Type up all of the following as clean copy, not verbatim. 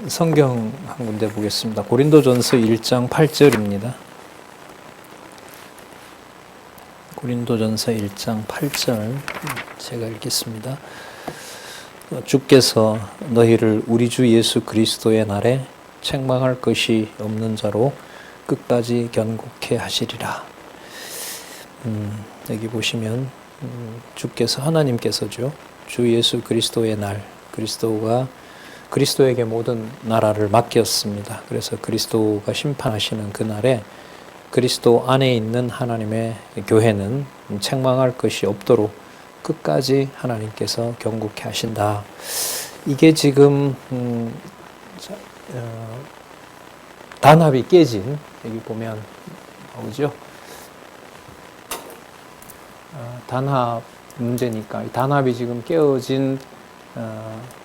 성경 한 군데 보겠습니다. 고린도전서 1장 8절입니다. 고린도전서 1장 8절 제가 읽겠습니다. 주께서 너희를 우리 주 예수 그리스도의 날에 책망할 것이 없는 자로 끝까지 견고케 하시리라. 여기 보시면 주께서 하나님께서죠. 주 예수 그리스도의 날, 그리스도에게 모든 나라를 맡겼습니다. 그래서 그리스도가 심판하시는 그 날에 그리스도 안에 있는 하나님의 교회는 책망할 것이 없도록 끝까지 하나님께서 견고케 하신다. 이게 지금 단합이 깨진, 여기 보면 나오죠. 단합 문제니까 이 단합이 지금 깨어진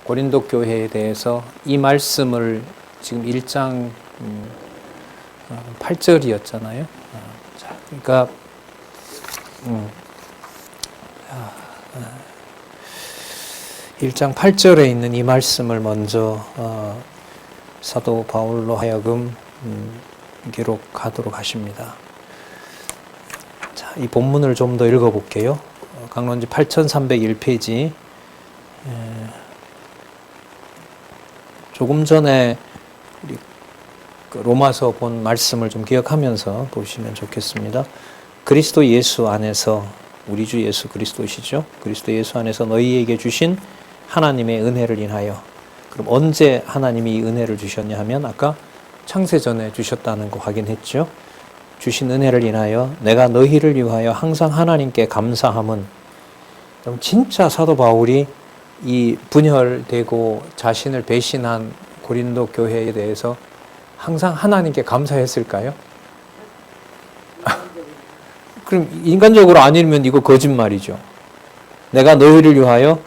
고린도 교회에 대해서 이 말씀을 지금 1장 8절이었잖아요. 자, 그러니까 1장 8절에 있는 이 말씀을 먼저 사도 바울로 하여금 기록하도록 하십니다. 자, 이 본문을 좀 더 읽어볼게요. 강론지 8301페이지. 조금 전에 우리 로마서 본 말씀을 좀 기억하면서 보시면 좋겠습니다. 그리스도 예수 안에서, 우리 주 예수 그리스도시죠. 그리스도 예수 안에서 너희에게 주신 하나님의 은혜를 인하여. 그럼 언제 하나님이 이 은혜를 주셨냐 하면 아까 창세전에 주셨다는 거 확인했죠. 주신 은혜를 인하여 내가 너희를 위하여 항상 하나님께 감사함은, 그럼 진짜 사도 바울이 이 분열되고 자신을 배신한 고린도 교회에 대해서 항상 하나님께 감사했을까요? 그럼 인간적으로 아니면 이거 거짓말이죠. 내가 너희를 위하여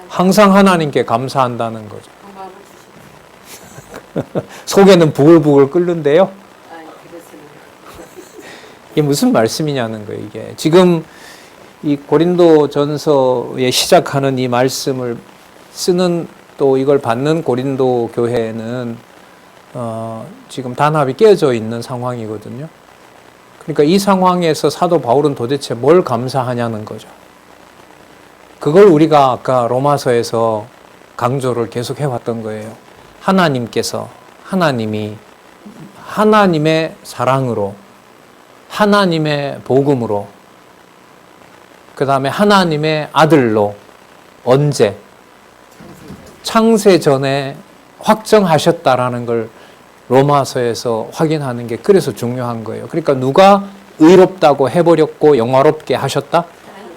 항상 하나님께 감사한다는 거죠. 속에는 부글부글 끓는데요. 이게 무슨 말씀이냐는 거예요. 이게 지금 이 고린도 전서에 시작하는 이 말씀을 쓰는, 또 이걸 받는 고린도 교회는 지금 단합이 깨져 있는 상황이거든요. 그러니까 이 상황에서 사도 바울은 도대체 뭘 감사하냐는 거죠. 그걸 우리가 아까 로마서에서 강조를 계속 해왔던 거예요. 하나님이 하나님의 사랑으로, 하나님의 복음으로, 그 다음에 하나님의 아들로 언제? 창세전에 확정하셨다라는 걸 로마서에서 확인하는 게 그래서 중요한 거예요. 그러니까 누가 의롭다고 해버렸고 영화롭게 하셨다?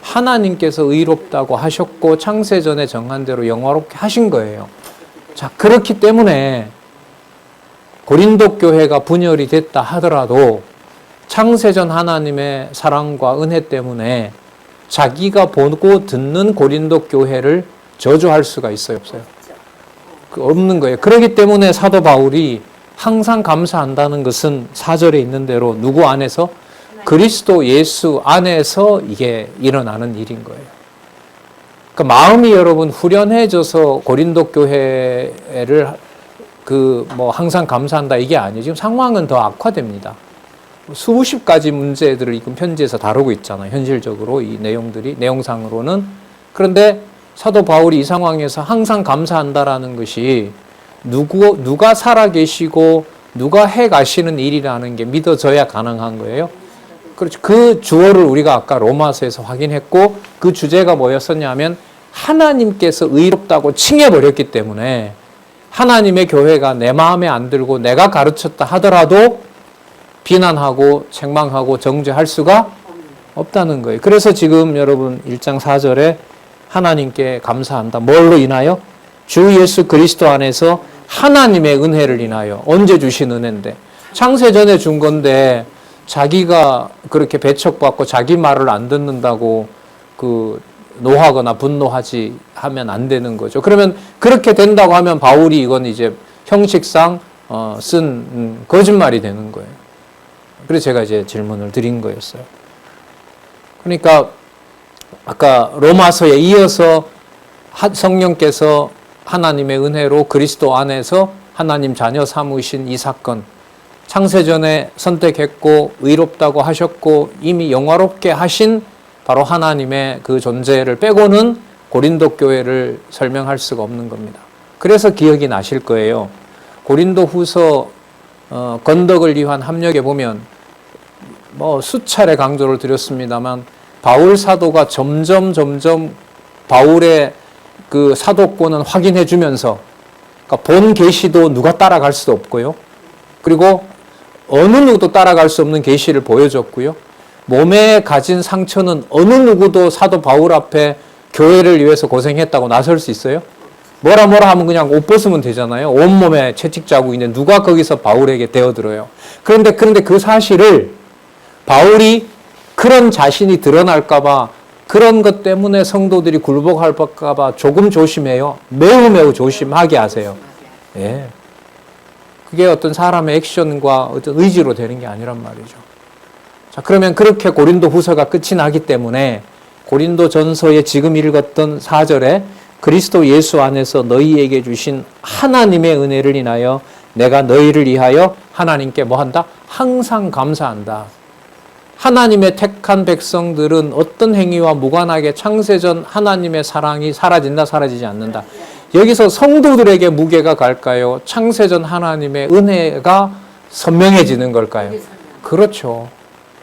하나님께서 의롭다고 하셨고 창세전에 정한 대로 영화롭게 하신 거예요. 자, 그렇기 때문에 고린도 교회가 분열이 됐다 하더라도 창세전 하나님의 사랑과 은혜 때문에 자기가 보고 듣는 고린도 교회를 저주할 수가 있어요, 없어요? 없는 거예요. 그렇기 때문에 사도 바울이 항상 감사한다는 것은 4절에 있는 대로 누구 안에서? 그리스도 예수 안에서 이게 일어나는 일인 거예요. 그러니까 마음이 여러분 후련해져서 고린도 교회를 항상 감사한다 이게 아니에요. 지금 상황은 더 악화됩니다. 수십 가지 문제들을 지금 편지에서 다루고 있잖아요. 현실적으로 이 내용상으로는. 그런데 사도 바울이 이 상황에서 항상 감사한다라는 것이 누가 살아계시고 누가 해가시는 일이라는 게 믿어져야 가능한 거예요. 그렇죠. 그 주어를 우리가 아까 로마서에서 확인했고 그 주제가 뭐였었냐면 하나님께서 의롭다고 칭해버렸기 때문에 하나님의 교회가 내 마음에 안 들고 내가 가르쳤다 하더라도 비난하고 책망하고 정죄할 수가 없다는 거예요. 그래서 지금 여러분 1장 4절에 하나님께 감사한다. 뭘로 인하여? 주 예수 그리스도 안에서 하나님의 은혜를 인하여. 언제 주신 은혜인데? 창세전에 준 건데 자기가 그렇게 배척받고 자기 말을 안 듣는다고 노하거나 분노하지 하면 안 되는 거죠. 그러면 그렇게 된다고 하면 바울이 이건 이제 형식상 쓴 거짓말이 되는 거예요. 그래서 제가 이제 질문을 드린 거였어요. 그러니까 아까 로마서에 이어서 성령께서 하나님의 은혜로 그리스도 안에서 하나님 자녀 삼으신 이 사건, 창세전에 선택했고 의롭다고 하셨고 이미 영화롭게 하신 바로 하나님의 그 존재를 빼고는 고린도 교회를 설명할 수가 없는 겁니다. 그래서 기억이 나실 거예요. 고린도 후서 건덕을 위한 합력에 보면 수차례 강조를 드렸습니다만 바울 사도가 점점 바울의 그 사도권은 확인해 주면서, 그러니까 본 계시도 누가 따라갈 수도 없고요. 그리고 어느 누구도 따라갈 수 없는 계시를 보여줬고요. 몸에 가진 상처는 어느 누구도 사도 바울 앞에 교회를 위해서 고생했다고 나설 수 있어요? 뭐라 하면 그냥 옷 벗으면 되잖아요. 온몸에 채찍 자국인데 누가 거기서 바울에게 대어들어요? 그런데 그 사실을 바울이 그런 자신이 드러날까봐, 그런 것 때문에 성도들이 굴복할까봐 조금 조심해요. 매우 조심하게 하세요. 예. 그게 어떤 사람의 액션과 어떤 의지로 되는 게 아니란 말이죠. 자, 그러면 그렇게 고린도 후서가 끝이 나기 때문에 고린도 전서에 지금 읽었던 4절에 그리스도 예수 안에서 너희에게 주신 하나님의 은혜를 인하여 내가 너희를 위하여 하나님께 뭐 한다? 항상 감사한다. 하나님의 택한 백성들은 어떤 행위와 무관하게 창세전 하나님의 사랑이 사라진다, 사라지지 않는다. 여기서 성도들에게 무게가 갈까요? 창세전 하나님의 은혜가 선명해지는 걸까요? 그렇죠.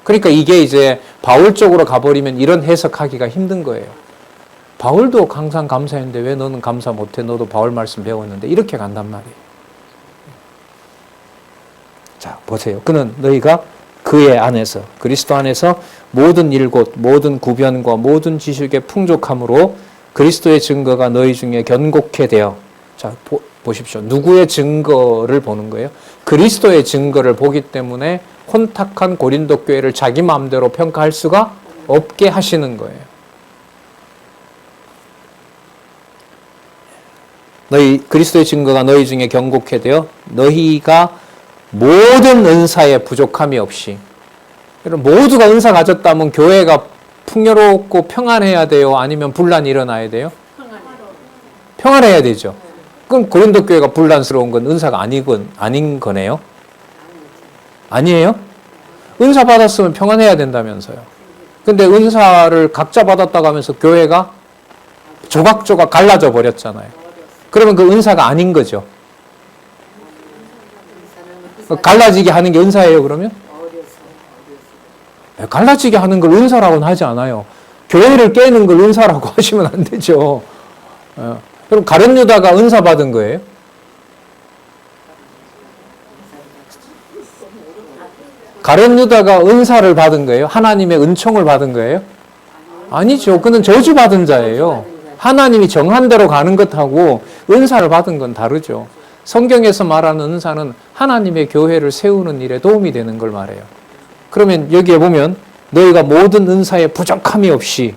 그러니까 이게 이제 바울 쪽으로 가버리면 이런 해석하기가 힘든 거예요. 바울도 항상 감사했는데 왜 너는 감사 못해? 너도 바울 말씀 배웠는데. 이렇게 간단 말이에요. 자, 보세요. 그는 너희가 그의 안에서, 그리스도 안에서 모든 일곱, 모든 구변과 모든 지식의 풍족함으로 그리스도의 증거가 너희 중에 견고케 되어. 자, 보십시오. 누구의 증거를 보는 거예요? 그리스도의 증거를 보기 때문에 혼탁한 고린도 교회를 자기 마음대로 평가할 수가 없게 하시는 거예요. 너희 그리스도의 증거가 너희 중에 견고케 되어 너희가 모든 은사에 부족함이 없이. 모두가 은사 가졌다면 교회가 풍요롭고 평안해야 돼요? 아니면 분란이 일어나야 돼요? 평안해야 되죠. 그럼 고린도 교회가 분란스러운 건 은사가 아닌 거네요? 아니에요? 은사 받았으면 평안해야 된다면서요. 근데 은사를 각자 받았다고 하면서 교회가 조각조각 갈라져 버렸잖아요. 그러면 그 은사가 아닌 거죠. 갈라지게 하는 게 은사예요, 그러면? 갈라지게 하는 걸 은사라고는 하지 않아요. 교회를 깨는 걸 은사라고 하시면 안 되죠. 그럼 가룟 유다가 은사 받은 거예요? 가룟 유다가 은사를 받은 거예요? 하나님의 은총을 받은 거예요? 아니죠. 그는 저주 받은 자예요. 하나님이 정한 대로 가는 것하고 은사를 받은 건 다르죠. 성경에서 말하는 은사는 하나님의 교회를 세우는 일에 도움이 되는 걸 말해요. 그러면 여기에 보면 너희가 모든 은사에 부족함이 없이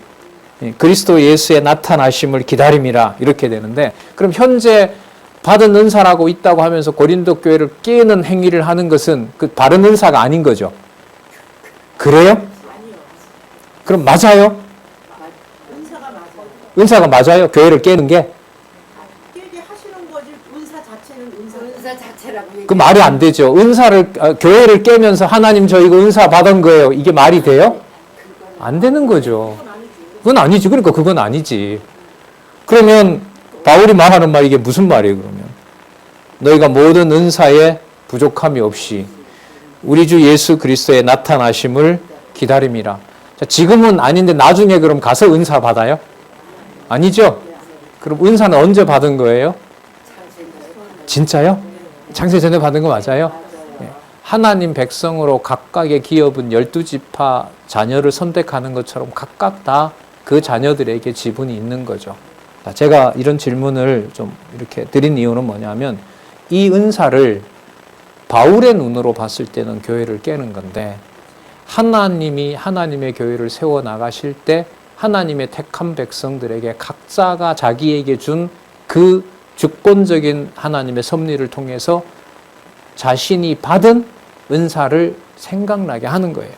그리스도 예수의 나타나심을 기다림이라 이렇게 되는데, 그럼 현재 받은 은사라고 있다고 하면서 고린도 교회를 깨는 행위를 하는 것은 그 바른 은사가 아닌 거죠. 그래요? 그럼 맞아요? 은사가 맞아요? 교회를 깨는 게? 깨게 하시는 거지. 은사 자체는 은사 자체라고. 그 말이 안 되죠. 교회를 깨면서 하나님 저 이거 은사 받은 거예요. 이게 말이 돼요? 안 되는 거죠. 그건 아니지. 그러니까 그건 아니지. 그러면 바울이 말하는 말 이게 무슨 말이에요, 그러면? 너희가 모든 은사에 부족함이 없이 우리 주 예수 그리스도의 나타나심을 기다림이라. 자, 지금은 아닌데 나중에 그럼 가서 은사 받아요? 아니죠? 그럼 은사는 언제 받은 거예요? 진짜요? 창세 전에 받은 거 맞아요? 네. 하나님 백성으로 각각의 기업은 12지파 자녀를 선택하는 것처럼 각각 다 그 자녀들에게 지분이 있는 거죠. 제가 이런 질문을 좀 이렇게 드린 이유는 뭐냐면, 이 은사를 바울의 눈으로 봤을 때는 교회를 깨는 건데, 하나님이 하나님의 교회를 세워 나가실 때 하나님의 택한 백성들에게 각자가 자기에게 준 그 주권적인 하나님의 섭리를 통해서 자신이 받은 은사를 생각나게 하는 거예요.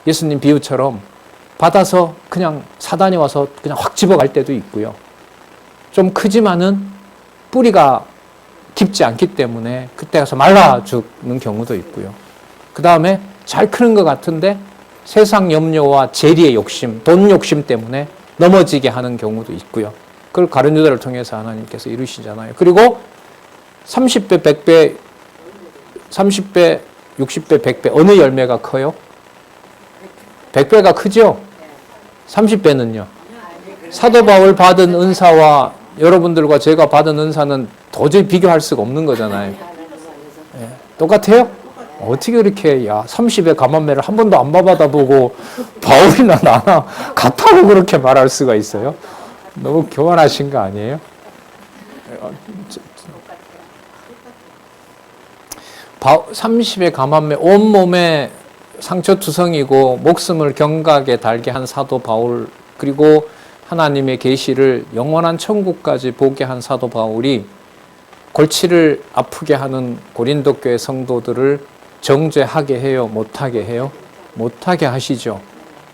예수님 비유처럼 받아서 그냥 사단이 와서 그냥 확 집어갈 때도 있고요. 좀 크지만은 뿌리가 깊지 않기 때문에 그때 가서 말라 죽는 경우도 있고요. 그 다음에 잘 크는 것 같은데 세상 염려와 재리의 욕심, 돈 욕심 때문에 넘어지게 하는 경우도 있고요. 그걸 가룟 유다를 통해서 하나님께서 이루시잖아요. 그리고 30배, 100배, 30배, 60배, 100배 어느 열매가 커요? 100배가 크죠? 30배는요. 사도 바울 받은 은사와 여러분들과 제가 받은 은사는 도저히 비교할 수가 없는 거잖아요. 예, 똑같아요? 어떻게 그렇게 30의 가만매를 한 번도 안 받아보고 바울이나 나나 같다고 그렇게 말할 수가 있어요? 너무 교만하신 거 아니에요? 30의 가만매 온몸에 상처투성이고 목숨을 경각에 달게 한 사도 바울, 그리고 하나님의 계시를 영원한 천국까지 보게 한 사도 바울이 골치를 아프게 하는 고린도 교회 성도들을 정죄하게 해요? 못하게 해요? 못하게 하시죠.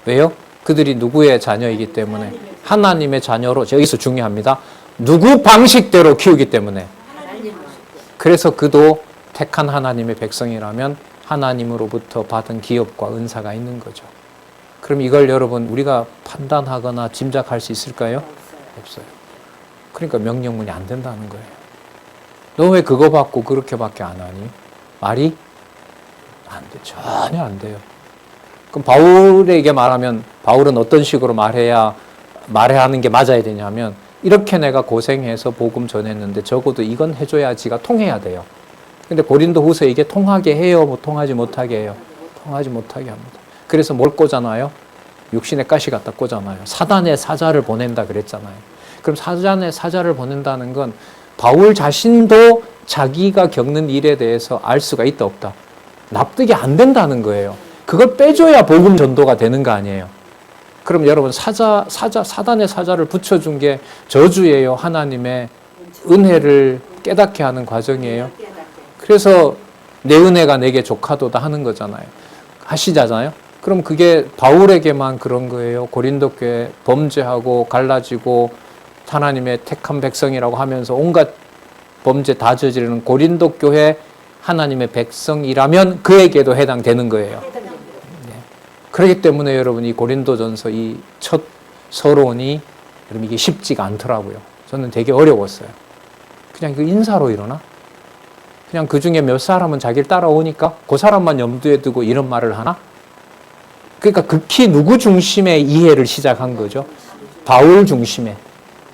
왜요? 그들이 누구의 자녀이기 때문에, 하나님의 자녀로, 여기서 중요합니다. 누구 방식대로 키우기 때문에. 그래서 그도 택한 하나님의 백성이라면 하나님으로부터 받은 기업과 은사가 있는 거죠. 그럼 이걸 여러분 우리가 판단하거나 짐작할 수 있을까요? 없어요. 그러니까 명령문이 안 된다는 거예요. 너 왜 그거 받고 그렇게밖에 안 하니? 말이 안 돼. 전혀 안 돼요. 그럼 바울에게 말하면 바울은 어떤 식으로 말해야 하는 게 맞아야 되냐면, 이렇게 내가 고생해서 복음 전했는데 적어도 이건 해줘야지가 통해야 돼요. 근데 고린도 후서 이게 통하게 해요? 뭐 통하지 못하게 해요? 통하지 못하게 합니다. 그래서 뭘 꽂아놔요? 육신의 가시 갖다 꽂아놔요. 사단의 사자를 보낸다 그랬잖아요. 그럼 사단의 사자를 보낸다는 건 바울 자신도 자기가 겪는 일에 대해서 알 수가 있다 없다? 납득이 안 된다는 거예요. 그걸 빼줘야 복음 전도가 되는 거 아니에요. 그럼 여러분 사단의 사자를 붙여준 게 저주예요? 하나님의 은혜를 깨닫게 하는 과정이에요? 그래서 내 은혜가 내게 조카도다 하는 거잖아요. 하시잖아요. 그럼 그게 바울에게만 그런 거예요? 고린도 교회 범죄하고 갈라지고 하나님의 택한 백성이라고 하면서 온갖 범죄 다 저지르는 고린도 교회 하나님의 백성이라면 그에게도 해당되는 거예요. 네. 그렇기 때문에 여러분 이 고린도전서 이 첫 서론이 여러분 이게 쉽지가 않더라고요. 저는 되게 어려웠어요. 그냥 그 인사로 일어나? 그냥 그 중에 몇 사람은 자기를 따라오니까 그 사람만 염두에 두고 이런 말을 하나? 그러니까 극히 누구 중심의 이해를 시작한 거죠? 바울 중심에.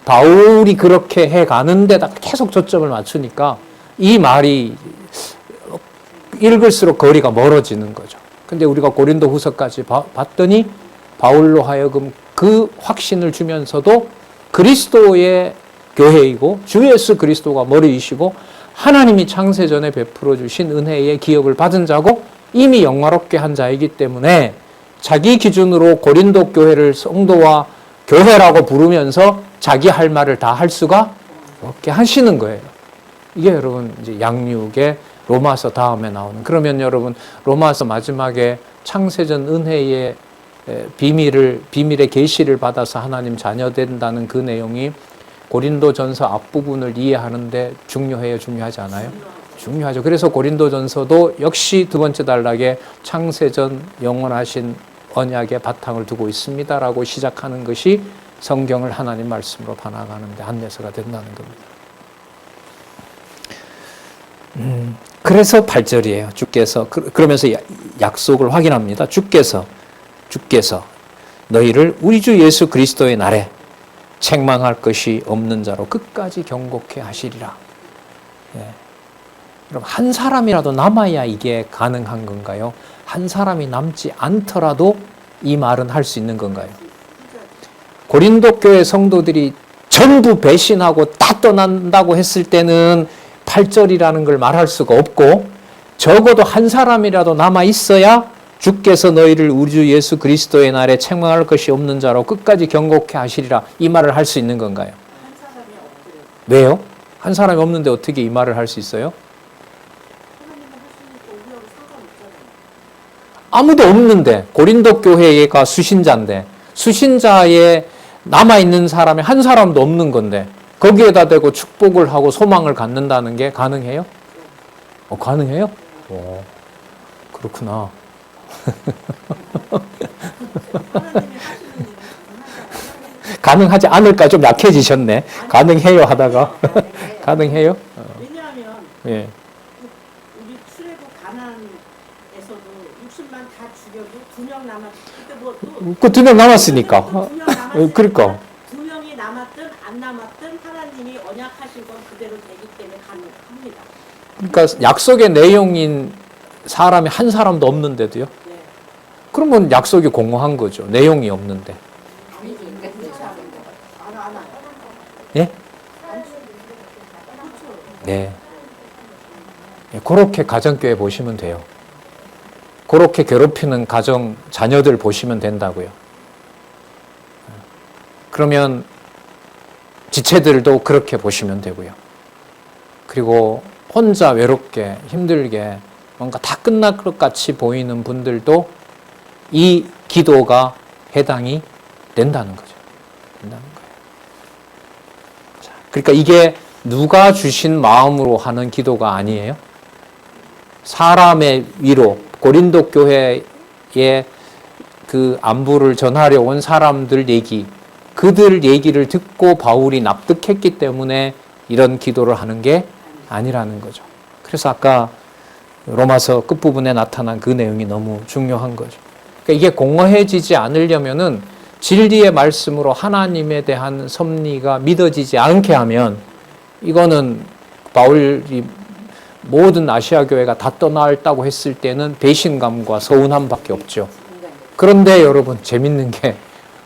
바울이 그렇게 해가는 데다 계속 초점을 맞추니까 이 말이 읽을수록 거리가 멀어지는 거죠. 근데 우리가 고린도 후서까지 봤더니 바울로 하여금 그 확신을 주면서도 그리스도의 교회이고 주 예수 그리스도가 머리이시고 하나님이 창세전에 베풀어 주신 은혜의 기업을 받은 자고 이미 영화롭게 한 자이기 때문에 자기 기준으로 고린도 교회를 성도와 교회라고 부르면서 자기 할 말을 다 할 수가 없게 하시는 거예요. 이게 여러분 이제 양육의 로마서 다음에 나오는. 그러면 여러분 로마서 마지막에 창세전 은혜의 비밀의 계시를 받아서 하나님 자녀 된다는 그 내용이 고린도전서 앞부분을 이해하는데 중요해요, 중요하지 않아요? 중요하죠. 그래서 고린도전서도 역시 두 번째 단락에 창세전 영원하신 언약의 바탕을 두고 있습니다라고 시작하는 것이 성경을 하나님 말씀으로 반항하는 데 안내서가 된다는 겁니다. 그래서 8절이에요. 주께서 그러면서 약속을 확인합니다. 주께서 너희를 우리 주 예수 그리스도의 날에 책망할 것이 없는 자로 끝까지 경고케 하시리라. 예. 여러분 한 사람이라도 남아야 이게 가능한 건가요? 한 사람이 남지 않더라도 이 말은 할 수 있는 건가요? 고린도 교회 성도들이 전부 배신하고 다 떠난다고 했을 때는 8절이라는 걸 말할 수가 없고 적어도 한 사람이라도 남아 있어야 주께서 너희를 우리 주 예수 그리스도의 날에 책망할 것이 없는 자로 끝까지 경고케 하시리라 이 말을 할 수 있는 건가요? 왜요? 한 사람이 없는데 어떻게 이 말을 할 수 있어요? 아무도 없는데 고린도 교회가 수신자인데 수신자에 남아있는 사람이 한 사람도 없는 건데 거기에다 대고 축복을 하고 소망을 갖는다는 게 가능해요? 가능해요? 그렇구나. 하나님이 하시는 일은 가능하지 않을까 좀 약해지셨네. 가능해요 하다가 가능해요? 왜냐하면 예. 우리 출애굽 가나안에서도 60만 다 죽여도 2명 남았. 그때 뭐또 그 2명 남았으니까. 2명 남았으니까 그러니까 2명이 남았든 안 남았든 하나님이 언약하신 건 그대로 되기 때문에 가능합니다. 그러니까 약속의 내용인 사람이 한 사람도 없는데도요. 네. 그러면 약속이 공허한 거죠. 내용이 없는데. 아니지. 그렇지 않은 거. 안 와요. 예? 그렇죠. 네. 예, 그렇게 가정교회 보시면 돼요. 그렇게 괴롭히는 가정 자녀들 보시면 된다고요. 그러면 지체들도 그렇게 보시면 되고요. 그리고 혼자 외롭게 힘들게 뭔가 다 끝날 것 같이 보이는 분들도 이 기도가 해당이 된다는 거죠. 된다는 거예요. 자, 그러니까 이게 누가 주신 마음으로 하는 기도가 아니에요. 사람의 위로, 고린도 교회에 그 안부를 전하려 온 사람들 얘기, 그들 얘기를 듣고 바울이 납득했기 때문에 이런 기도를 하는 게 아니라는 거죠. 그래서 아까 로마서 끝부분에 나타난 그 내용이 너무 중요한 거죠. 그러니까 이게 공허해지지 않으려면은 진리의 말씀으로 하나님에 대한 섭리가 믿어지지 않게 하면 이거는 바울이 모든 아시아 교회가 다 떠나있다고 했을 때는 배신감과 서운함밖에 없죠. 그런데 여러분 재밌는 게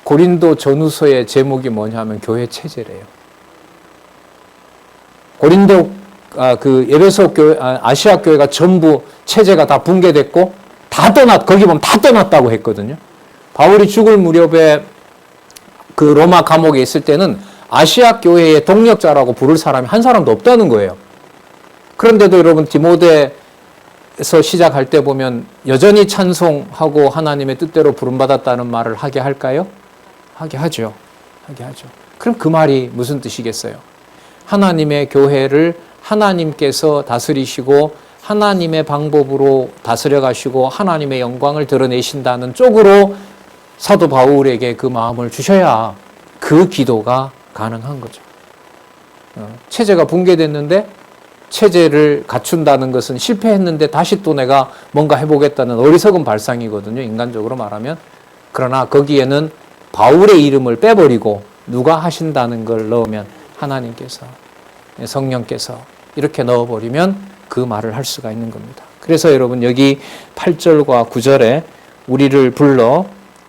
고린도 전후서의 제목이 뭐냐면 교회 체제래요. 고린도 그 에베소 교회 아시아 교회가 전부 체제가 다 붕괴됐고 다 거기 보면 다 떠났다고 했거든요. 바울이 죽을 무렵에 그 로마 감옥에 있을 때는 아시아 교회의 동력자라고 부를 사람이 한 사람도 없다는 거예요. 그런데도 여러분 디모데에서 시작할 때 보면 여전히 찬송하고 하나님의 뜻대로 부름받았다는 말을 하게 할까요? 하게 하죠. 하게 하죠. 그럼 그 말이 무슨 뜻이겠어요? 하나님의 교회를 하나님께서 다스리시고 하나님의 방법으로 다스려 가시고 하나님의 영광을 드러내신다는 쪽으로 사도 바울에게 그 마음을 주셔야 그 기도가 가능한 거죠. 체제가 붕괴됐는데 체제를 갖춘다는 것은 실패했는데 다시 또 내가 뭔가 해보겠다는 어리석은 발상이거든요. 인간적으로 말하면. 그러나 거기에는 바울의 이름을 빼버리고 누가 하신다는 걸 넣으면 하나님께서 성령께서 이렇게 넣어버리면 그 말을 할 수가 있는 겁니다. 그래서 여러분 여기 8절과 9절에 우리를 불러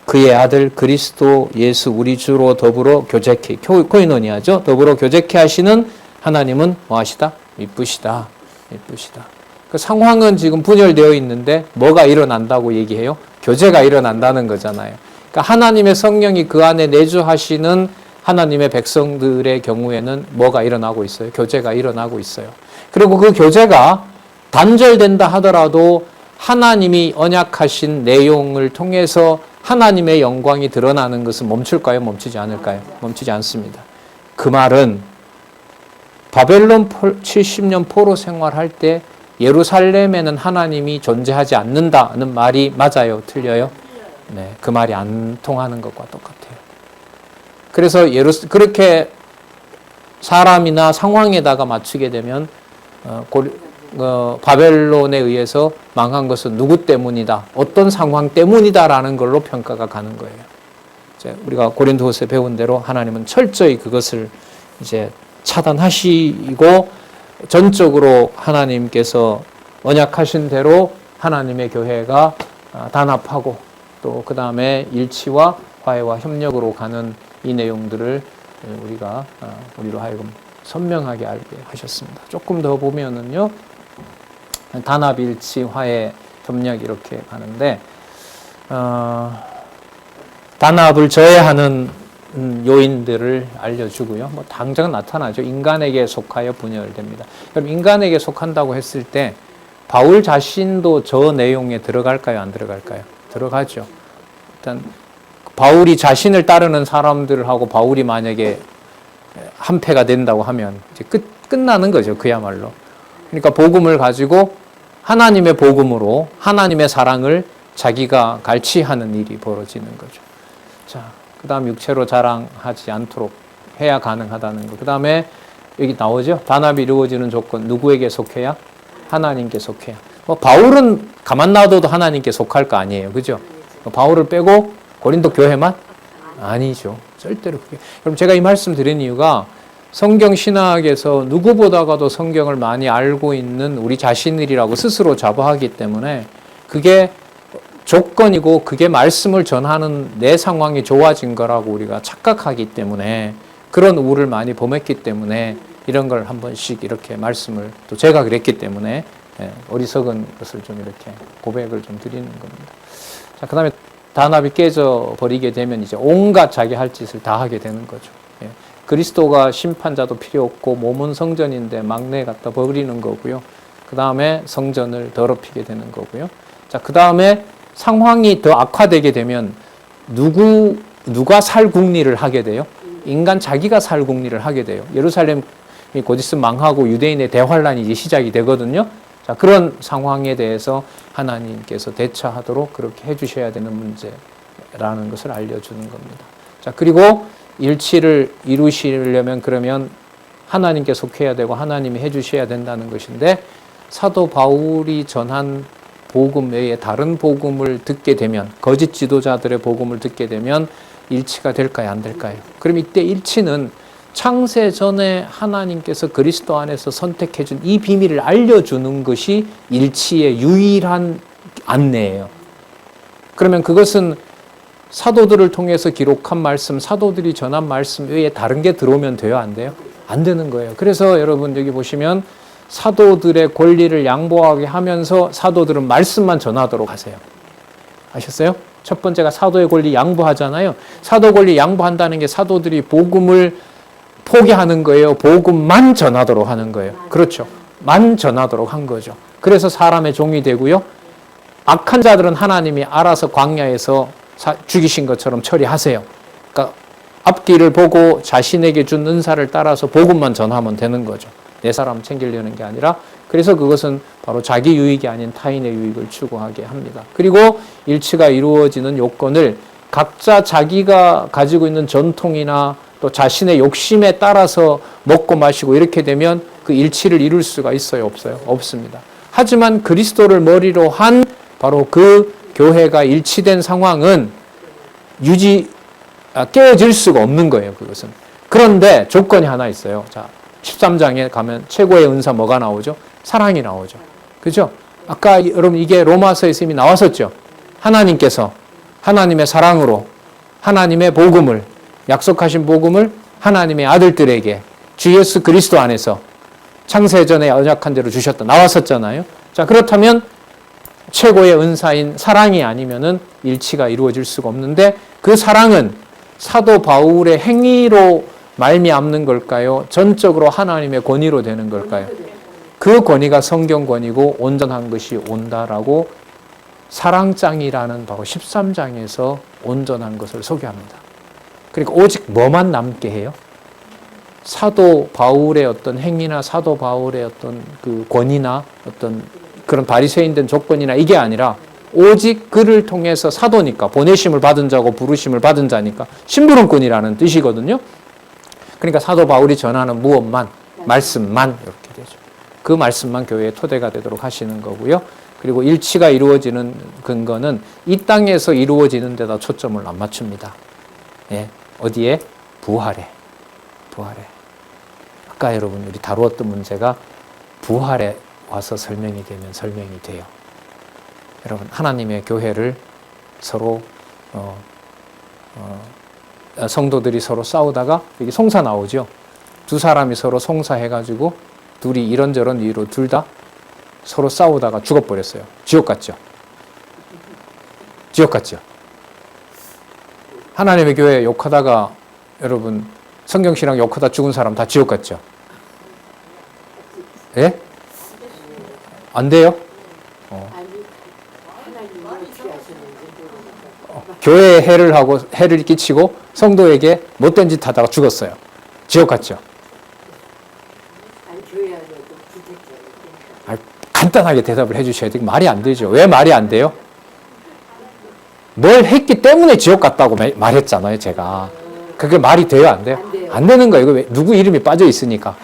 그의 아들 그리스도 예수 우리 주로 더불어 교제케 코이노니아죠. 더불어 교제케 하시는 하나님은 뭐하시다? 미쁘시다. 미쁘시다. 그 상황은 지금 분열되어 있는데 뭐가 일어난다고 얘기해요? 교제가 일어난다는 거잖아요. 그러니까 하나님의 성령이 그 안에 내주하시는 하나님의 백성들의 경우에는 뭐가 일어나고 있어요? 교제가 일어나고 있어요. 그리고 그 교제가 단절된다 하더라도 하나님이 언약하신 내용을 통해서 하나님의 영광이 드러나는 것은 멈출까요? 멈추지 않을까요? 멈추지 않습니다. 그 말은 바벨론 70년 포로 생활할 때 예루살렘에는 하나님이 존재하지 않는다는 말이 맞아요? 틀려요? 네, 그 말이 안 통하는 것과 똑같아요. 그래서 그렇게 사람이나 상황에다가 맞추게 되면 바벨론에 의해서 망한 것은 누구 때문이다, 어떤 상황 때문이다라는 걸로 평가가 가는 거예요. 이제 우리가 고린도후서에 배운 대로 하나님은 철저히 그것을 이제 차단하시고 전적으로 하나님께서 언약하신 대로 하나님의 교회가 단합하고 또 그 다음에 일치와 화해와 협력으로 가는 이 내용들을 우리로 하여금 선명하게 알게 하셨습니다. 조금 더 보면은요, 단합, 일치, 화해, 협력 이렇게 가는데 단합을 저해하는 요인들을 알려주고요. 뭐 당장 나타나죠. 인간에게 속하여 분열됩니다. 그럼 인간에게 속한다고 했을 때 바울 자신도 저 내용에 들어갈까요? 안 들어갈까요? 들어가죠. 일단 바울이 자신을 따르는 사람들하고 바울이 만약에 한패가 된다고 하면 이제 끝나는 거죠. 그야말로. 그러니까 복음을 가지고 하나님의 복음으로 하나님의 사랑을 자기가 갈취하는 일이 벌어지는 거죠. 자, 그 다음 육체로 자랑하지 않도록 해야 가능하다는 거. 그 다음에 여기 나오죠. 단합이 이루어지는 조건. 누구에게 속해야? 하나님께 속해야. 뭐 바울은 가만 놔둬도 하나님께 속할 거 아니에요. 그죠? 바울을 빼고 고린도 교회만? 아니죠. 절대로 그게. 그럼 제가 이 말씀 드린 이유가 성경 신학에서 누구보다가도 성경을 많이 알고 있는 우리 자신들이라고 스스로 자부하기 때문에 그게 조건이고 그게 말씀을 전하는 내 상황이 좋아진 거라고 우리가 착각하기 때문에 그런 우를 많이 범했기 때문에 이런 걸 한 번씩 이렇게 말씀을 또 제가 그랬기 때문에 어리석은 것을 좀 이렇게 고백을 좀 드리는 겁니다. 자, 그 다음에 단합이 깨져버리게 되면 이제 온갖 자기 할 짓을 다 하게 되는 거죠. 그리스도가 심판자도 필요 없고 몸은 성전인데 막내 갖다 버리는 거고요. 그 다음에 성전을 더럽히게 되는 거고요. 자, 그 다음에 상황이 더 악화되게 되면 누가 살 궁리를 하게 돼요? 인간 자기가 살 궁리를 하게 돼요. 예루살렘이 곧 있으면 망하고 유대인의 대환란이 이제 시작이 되거든요. 자, 그런 상황에 대해서 하나님께서 대처하도록 그렇게 해주셔야 되는 문제라는 것을 알려주는 겁니다. 자, 그리고 일치를 이루시려면 그러면 하나님께 속해야 되고 하나님이 해주셔야 된다는 것인데 사도 바울이 전한 복음 외에 다른 복음을 듣게 되면 거짓 지도자들의 복음을 듣게 되면 일치가 될까요? 안 될까요? 그럼 이때 일치는 창세 전에 하나님께서 그리스도 안에서 선택해 준 이 비밀을 알려주는 것이 일치의 유일한 안내예요. 그러면 그것은 사도들을 통해서 기록한 말씀, 사도들이 전한 말씀 외에 다른 게 들어오면 돼요? 안 돼요? 안 되는 거예요. 그래서 여러분 여기 보시면 사도들의 권리를 양보하게 하면서 사도들은 말씀만 전하도록 하세요. 아셨어요? 첫 번째가 사도의 권리 양보하잖아요. 사도 권리 양보한다는 게 사도들이 복음을 포기하는 거예요? 복음만 전하도록 하는 거예요? 그렇죠. 만 전하도록 한 거죠. 그래서 사람의 종이 되고요. 악한 자들은 하나님이 알아서 광야에서 죽이신 것처럼 처리하세요. 그러니까 앞뒤를 보고 자신에게 준 은사를 따라서 복음만 전하면 되는 거죠. 내 사람 챙기려는 게 아니라. 그래서 그것은 바로 자기 유익이 아닌 타인의 유익을 추구하게 합니다. 그리고 일치가 이루어지는 요건을 각자 자기가 가지고 있는 전통이나 또 자신의 욕심에 따라서 먹고 마시고 이렇게 되면 그 일치를 이룰 수가 있어요? 없어요? 없습니다. 하지만 그리스도를 머리로 한 바로 그 교회가 일치된 상황은 깨어질 수가 없는 거예요. 그것은. 그런데 조건이 하나 있어요. 자, 13장에 가면 최고의 은사 뭐가 나오죠? 사랑이 나오죠. 그죠? 아까 여러분 이게 로마서에서 이미 나왔었죠. 하나님께서 하나님의 사랑으로 하나님의 복음을 약속하신 복음을 하나님의 아들들에게 주 예수 그리스도 안에서 창세전에 언약한 대로 주셨다. 나왔었잖아요. 자, 그렇다면 최고의 은사인 사랑이 아니면은 일치가 이루어질 수가 없는데 그 사랑은 사도 바울의 행위로 말미암는 걸까요? 전적으로 하나님의 권위로 되는 걸까요? 그 권위가 성경 권위고 온전한 것이 온다라고 사랑장이라는 바로 13장에서 온전한 것을 소개합니다. 그러니까 오직 뭐만 남게 해요? 사도 바울의 어떤 행위나 사도 바울의 어떤 그 권위나 어떤 그런 바리새인된 조건이나 이게 아니라 오직 그를 통해서 사도니까 보내심을 받은 자고 부르심을 받은 자니까 심부름꾼이라는 뜻이거든요. 그러니까 사도 바울이 전하는 무엇만 말씀만 이렇게 되죠. 그 말씀만 교회의 토대가 되도록 하시는 거고요. 그리고 일치가 이루어지는 근거는 이 땅에서 이루어지는 데다 초점을 안 맞춥니다. 예, 어디에? 부활에. 아까 여러분 우리 다루었던 문제가 부활에 와서 설명이 되면 설명이 돼요. 여러분 하나님의 교회를 서로 성도들이 서로 싸우다가 여기 송사 나오죠. 두 사람이 서로 송사해가지고 둘이 이런저런 이유로 둘 다 서로 싸우다가 죽어버렸어요. 지옥 갔죠. 하나님의 교회 욕하다가 여러분 성경신앙 욕하다 죽은 사람 다 지옥 갔죠. 예? 안 돼요? 교회에 해를 끼치고 성도에게 못된 짓 하다가 죽었어요. 지옥 갔죠? 아니 교회 안에도 부택자예요. 아, 간단하게 대답을 해주셔야 돼요. 말이 안 되죠. 왜 말이 안 돼요? 뭘 했기 때문에 지옥 갔다고 말했잖아요, 제가. 그게 말이 돼요, 안 돼요? 안 돼요. 안 되는 거예요. 이거 왜? 누구 이름이 빠져 있으니까.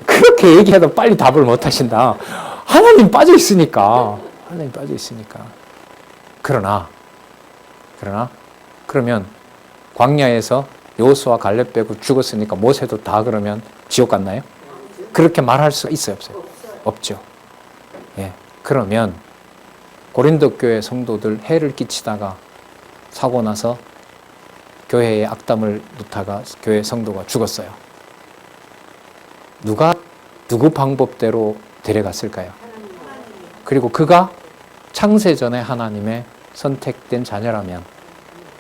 그렇게 얘기해도 빨리 답을 못 하신다. 하나님 빠져 있으니까. 하나님 빠져 있으니까. 그러면 광야에서 여호수아 갈렙 빼고 죽었으니까 모세도 다 그러면 지옥 갔나요? 그렇게 말할 수 있어요, 없어요? 없죠. 예. 그러면 고린도 교회 성도들 해를 끼치다가 사고 나서 교회에 악담을 놓다가 교회 성도가 죽었어요. 누구 방법대로 데려갔을까요? 그리고 그가 창세전에 하나님의 선택된 자녀라면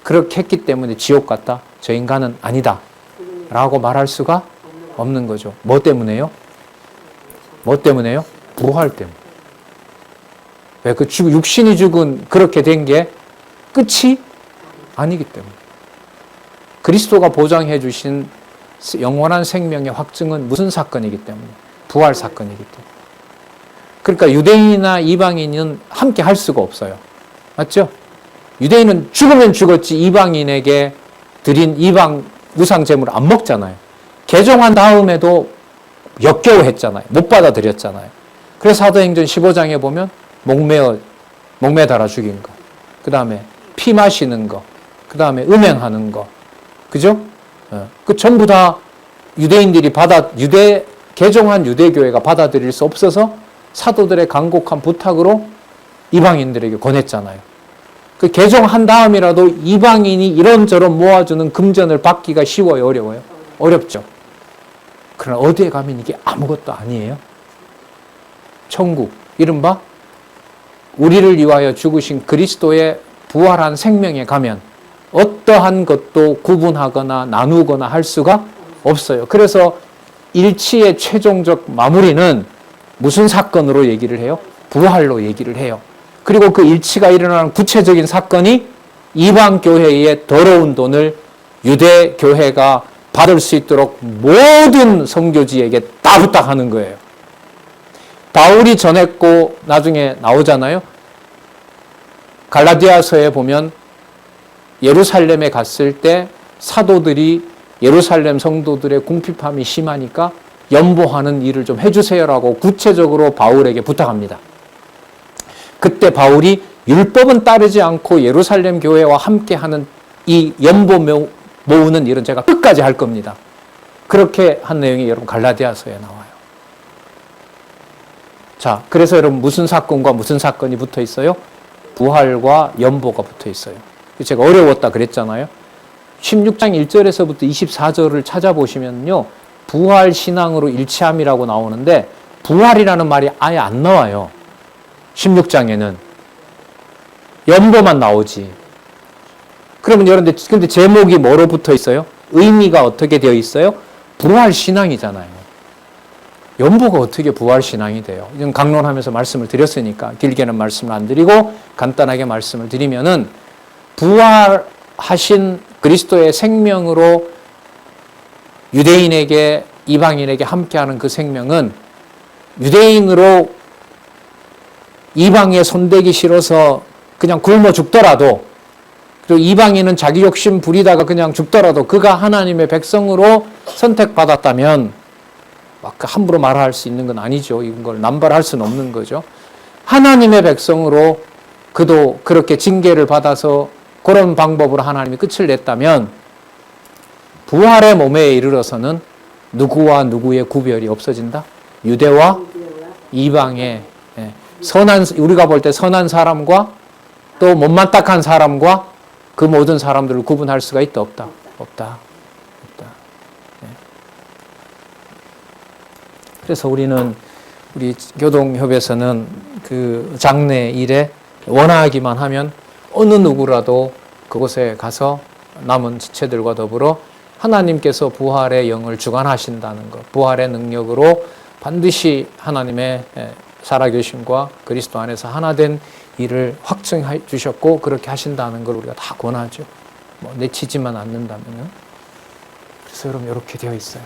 그렇게 했기 때문에 지옥 갔다? 저 인간은 아니다 라고 말할 수가 없는 거죠. 뭐 때문에요? 뭐 때문에요? 부활 때문에. 왜? 그 육신이 죽은 그렇게 된 게 끝이 아니기 때문에. 그리스도가 보장해 주신 영원한 생명의 확증은 무슨 사건이기 때문에? 부활 사건이기 때문에. 그러니까 유대인이나 이방인은 함께 할 수가 없어요. 맞죠? 유대인은 죽으면 죽었지 이방인에게 드린 이방 우상 제물을 안 먹잖아요. 개종한 다음에도 역겨워 했잖아요. 못 받아들였잖아요. 그래서 사도행전 15장에 보면 목매 달아 죽인 거, 그 다음에 피 마시는 거, 그 다음에 음행하는 거, 그죠? 그 전부 다 유대인들이 개종한 유대교회가 받아들일 수 없어서 사도들의 간곡한 부탁으로 이방인들에게 권했잖아요. 그 개종한 다음이라도 이방인이 이런저런 모아주는 금전을 받기가 쉬워요, 어려워요? 어렵죠. 그러나 어디에 가면 이게 아무것도 아니에요. 천국, 이른바 우리를 위하여 죽으신 그리스도의 부활한 생명에 가면 어떠한 것도 구분하거나 나누거나 할 수가 없어요. 그래서 일치의 최종적 마무리는 무슨 사건으로 얘기를 해요? 부활로 얘기를 해요. 그리고 그 일치가 일어나는 구체적인 사건이 이방 교회의 더러운 돈을 유대 교회가 받을 수 있도록 모든 선교지에게 다 부탁하는 거예요. 바울이 전했고 나중에 나오잖아요. 갈라디아서에 보면 예루살렘에 갔을 때 사도들이 예루살렘 성도들의 궁핍함이 심하니까 연보하는 일을 좀 해주세요라고 구체적으로 바울에게 부탁합니다. 그때 바울이 율법은 따르지 않고 예루살렘 교회와 함께하는 이 연보 모으는 일은 제가 끝까지 할 겁니다. 그렇게 한 내용이 여러분 갈라디아서에 나와요. 자, 그래서 여러분 무슨 사건과 무슨 사건이 붙어 있어요? 부활과 연보가 붙어 있어요. 제가 어려웠다 그랬잖아요. 16장 1절에서부터 24절을 찾아보시면요. 부활 신앙으로 일치함이라고 나오는데 부활이라는 말이 아예 안 나와요. 16장에는 연보만 나오지. 그러면 여러분들 근데 제목이 뭐로 붙어 있어요? 의미가 어떻게 되어 있어요? 부활 신앙이잖아요. 연보가 어떻게 부활 신앙이 돼요? 이건 강론하면서 말씀을 드렸으니까 길게는 말씀을 안 드리고 간단하게 말씀을 드리면은 부활하신 그리스도의 생명으로 유대인에게 이방인에게 함께하는 그 생명은 유대인으로 이방에 손대기 싫어서 그냥 굶어 죽더라도 그리고 이방인은 자기 욕심 부리다가 그냥 죽더라도 그가 하나님의 백성으로 선택받았다면 막 함부로 말할 수 있는 건 아니죠. 이걸 남발할 수는 없는 거죠. 하나님의 백성으로 그도 그렇게 징계를 받아서 그런 방법으로 하나님이 끝을 냈다면 부활의 몸에 이르러서는 누구와 누구의 구별이 없어진다? 유대와 이방의 우리가 볼 때 선한 사람과 또 못마땅한 사람과 그 모든 사람들을 구분할 수가 있다 없다? 없다. 그래서 우리는 우리 교동협에서는 그 장례 일에 원하기만 하면 어느 누구라도 그곳에 가서 남은 지체들과 더불어 하나님께서 부활의 영을 주관하신다는 것, 부활의 능력으로 반드시 하나님의 살아계심과 그리스도 안에서 하나된 일을 확증해 주셨고 그렇게 하신다는 걸 우리가 다 권하죠. 내치지만 않는다면은. 그래서 여러분 이렇게 되어 있어요.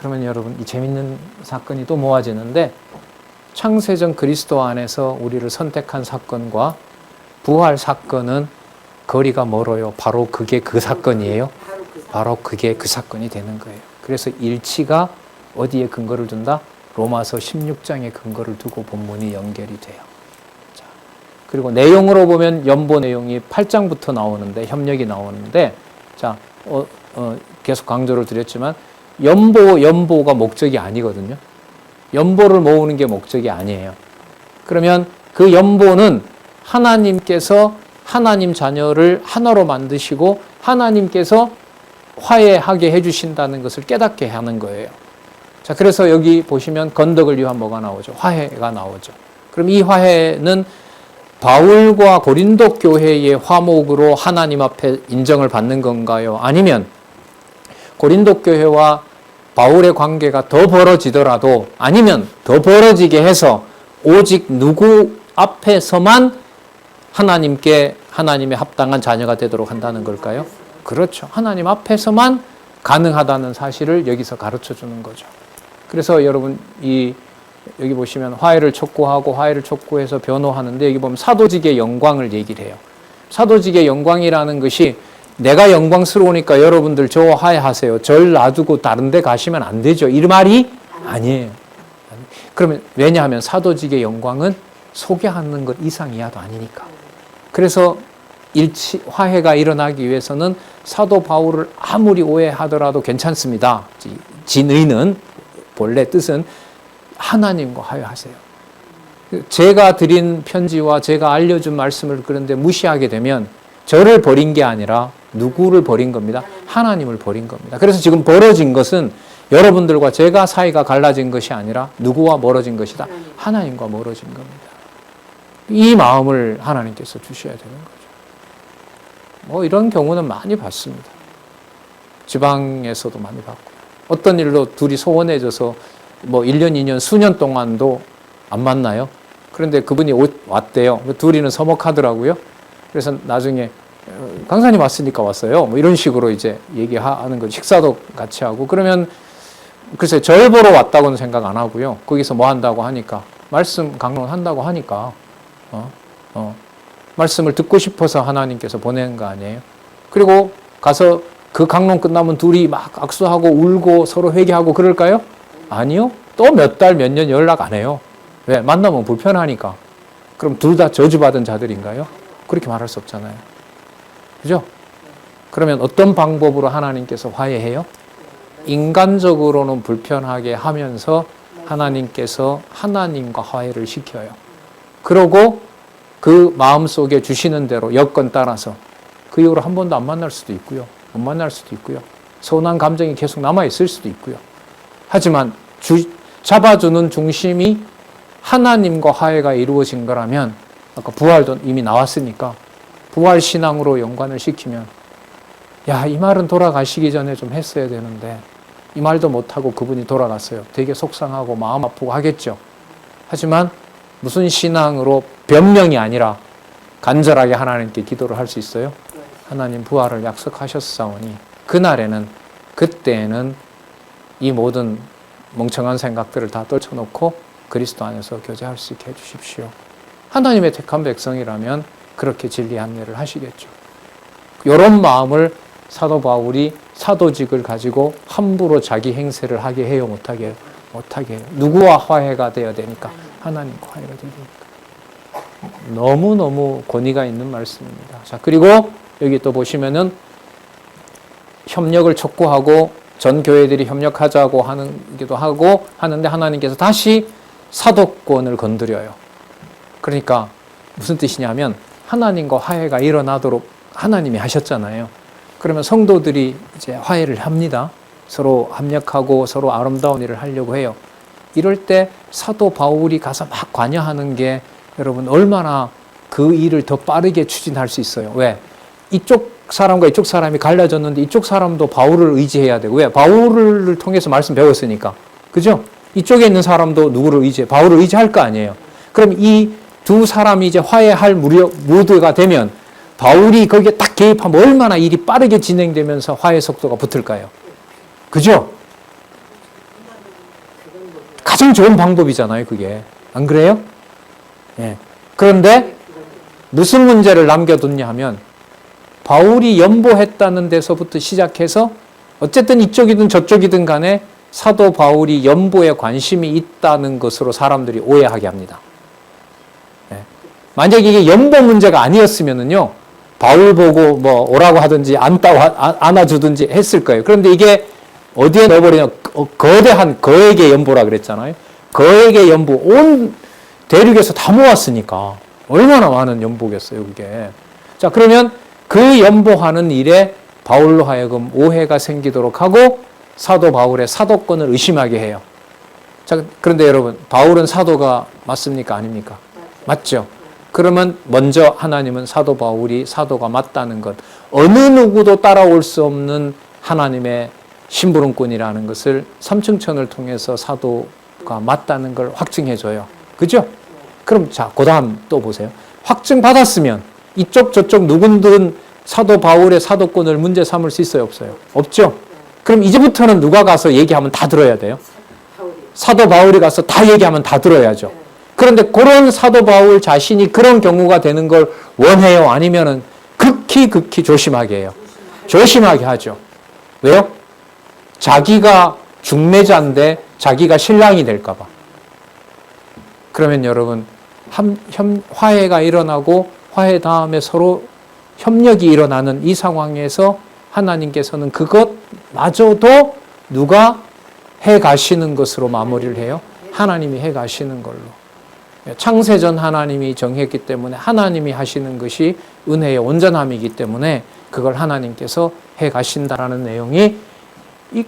그러면 여러분 이 재밌는 사건이 또 모아지는데 창세전 그리스도 안에서 우리를 선택한 사건과 부활 사건은 거리가 멀어요. 바로 그게 그 사건이에요. 바로 그게 그 사건이 되는 거예요. 그래서 일치가 어디에 근거를 둔다? 로마서 16장에 근거를 두고 본문이 연결이 돼요. 자, 그리고 내용으로 보면 연보 내용이 8장부터 나오는데 협력이 나오는데 자, 계속 강조를 드렸지만 연보가 목적이 아니거든요. 연보를 모으는 게 목적이 아니에요. 그러면 그 연보는 하나님께서 하나님 자녀를 하나로 만드시고 하나님께서 화해하게 해주신다는 것을 깨닫게 하는 거예요. 자, 그래서 여기 보시면 건덕을 위한 뭐가 나오죠? 화해가 나오죠. 그럼 이 화해는 바울과 고린도 교회의 화목으로 하나님 앞에 인정을 받는 건가요? 아니면 고린도 교회와 바울의 관계가 더 벌어지더라도 아니면 더 벌어지게 해서 오직 누구 앞에서만 하나님의 합당한 자녀가 되도록 한다는 걸까요? 그렇죠. 하나님 앞에서만 가능하다는 사실을 여기서 가르쳐 주는 거죠. 그래서 여러분 여기 보시면 화해를 촉구해서 변호하는데 여기 보면 사도직의 영광을 얘기를 해요. 사도직의 영광이라는 것이 내가 영광스러우니까 여러분들 저 화해하세요. 절 놔두고 다른 데 가시면 안 되죠. 이 말이 아니에요. 그러면 왜냐하면 사도직의 영광은 소개하는 것 이상 이하도 아니니까. 그래서 화해가 일어나기 위해서는 사도 바울을 아무리 오해하더라도 괜찮습니다. 진의는 본래 뜻은 하나님과 화해하세요. 제가 드린 편지와 제가 알려준 말씀을 그런데 무시하게 되면 저를 버린 게 아니라 누구를 버린 겁니다? 하나님을 버린 겁니다. 그래서 지금 벌어진 것은 여러분들과 제가 사이가 갈라진 것이 아니라 누구와 멀어진 것이다? 하나님과 멀어진 겁니다. 이 마음을 하나님께서 주셔야 되는 거죠. 뭐 이런 경우는 많이 봤습니다. 지방에서도 많이 봤고요. 어떤 일로 둘이 소원해져서 뭐 1년, 2년, 수년 동안도 안 만나요. 그런데 그분이 왔대요. 둘이는 서먹하더라고요. 그래서 나중에 강사님 왔으니까 왔어요. 뭐 이런 식으로 이제 얘기하는 거죠. 식사도 같이 하고. 그러면 글쎄 절 보러 왔다고는 생각 안 하고요. 거기서 뭐 한다고 하니까 말씀 강론한다고 하니까 말씀을 듣고 싶어서 하나님께서 보내는 거 아니에요. 그리고 가서 그 강론 끝나면 둘이 막 악수하고 울고 서로 회개하고 그럴까요? 아니요. 또 몇 달, 몇 년 연락 안 해요. 왜? 만나면 불편하니까. 그럼 둘 다 저주받은 자들인가요? 그렇게 말할 수 없잖아요. 그죠? 그러면 어떤 방법으로 하나님께서 화해해요? 인간적으로는 불편하게 하면서 하나님께서 하나님과 화해를 시켜요. 그러고 그 마음속에 주시는 대로 여건 따라서 그 이후로 한 번도 안 만날 수도 있고요. 못 만날 수도 있고요. 서운한 감정이 계속 남아있을 수도 있고요. 하지만 잡아주는 중심이 하나님과 화해가 이루어진 거라면 아까 부활도 이미 나왔으니까 부활 신앙으로 연관을 시키면 야, 이 말은 돌아가시기 전에 좀 했어야 되는데 이 말도 못하고 그분이 돌아갔어요. 되게 속상하고 마음 아프고 하겠죠. 하지만 무슨 신앙으로 변명이 아니라 간절하게 하나님께 기도를 할 수 있어요? 하나님 부활을 약속하셨사오니 그때에는 이 모든 멍청한 생각들을 다 떨쳐놓고 그리스도 안에서 교제할 수 있게 해주십시오. 하나님의 택한 백성이라면 그렇게 진리한 일을 하시겠죠. 이런 마음을 사도 바울이 사도직을 가지고 함부로 자기 행세를 하게 해요? 못하게 해요? 못하게 해요. 누구와 화해가 되어야 되니까? 하나님과 화해가 되야 되니까. 너무너무 권위가 있는 말씀입니다. 자, 그리고 여기 또 보시면은 협력을 촉구하고 전 교회들이 협력하자고 하기도 하고 하는데 하나님께서 다시 사도권을 건드려요. 그러니까 무슨 뜻이냐면 하나님과 화해가 일어나도록 하나님이 하셨잖아요. 그러면 성도들이 이제 화해를 합니다. 서로 합력하고 서로 아름다운 일을 하려고 해요. 이럴 때 사도 바울이 가서 막 관여하는 게 여러분 얼마나 그 일을 더 빠르게 추진할 수 있어요. 왜? 이쪽 사람과 이쪽 사람이 갈라졌는데 이쪽 사람도 바울을 의지해야 되고 왜? 바울을 통해서 말씀 배웠으니까. 그죠? 이쪽에 있는 사람도 누구를 의지해? 바울을 의지할 거 아니에요. 그럼 이 두 사람이 이제 화해할 무드가 되면 바울이 거기에 딱 개입하면 얼마나 일이 빠르게 진행되면서 화해 속도가 붙을까요? 그죠? 가장 좋은 방법이잖아요, 그게. 안 그래요? 예. 그런데 무슨 문제를 남겨뒀냐 하면 바울이 연보했다는 데서부터 시작해서 어쨌든 이쪽이든 저쪽이든 간에 사도 바울이 연보에 관심이 있다는 것으로 사람들이 오해하게 합니다. 예. 만약에 이게 연보 문제가 아니었으면은요, 바울 보고 뭐 오라고 하든지 안아주든지 했을 거예요. 그런데 이게 어디에 넣어버리냐, 거대한 거액의 연보라 그랬잖아요. 거액의 연보, 온 대륙에서 다 모았으니까 얼마나 많은 연보겠어요, 그게. 자, 그러면 그 연보하는 일에 바울로 하여금 오해가 생기도록 하고 사도 바울의 사도권을 의심하게 해요. 자, 그런데 여러분, 바울은 사도가 맞습니까? 아닙니까? 맞죠? 그러면 먼저 하나님은 사도 바울이 사도가 맞다는 것, 어느 누구도 따라올 수 없는 하나님의 심부름꾼이라는 것을 삼층천을 통해서 사도가 맞다는 걸 확증해줘요. 그죠? 그럼 자, 그 다음 또 보세요. 확증받았으면 이쪽 저쪽 누군든 사도 바울의 사도권을 문제 삼을 수 있어요? 없어요? 없죠? 그럼 이제부터는 누가 가서 얘기하면 다 들어야 돼요? 사도 바울이 가서 다 얘기하면 다 들어야죠. 그런데 그런 사도 바울 자신이 그런 경우가 되는 걸 원해요? 아니면은 극히 조심하게 해요? 조심하게 하죠. 왜요? 자기가 중매자인데 자기가 신랑이 될까봐. 그러면 여러분, 화해가 일어나고 화해 다음에 서로 협력이 일어나는 이 상황에서 하나님께서는 그것마저도 누가 해 가시는 것으로 마무리를 해요? 하나님이 해 가시는 걸로. 창세전 하나님이 정했기 때문에 하나님이 하시는 것이 은혜의 온전함이기 때문에 그걸 하나님께서 해 가신다라는 내용이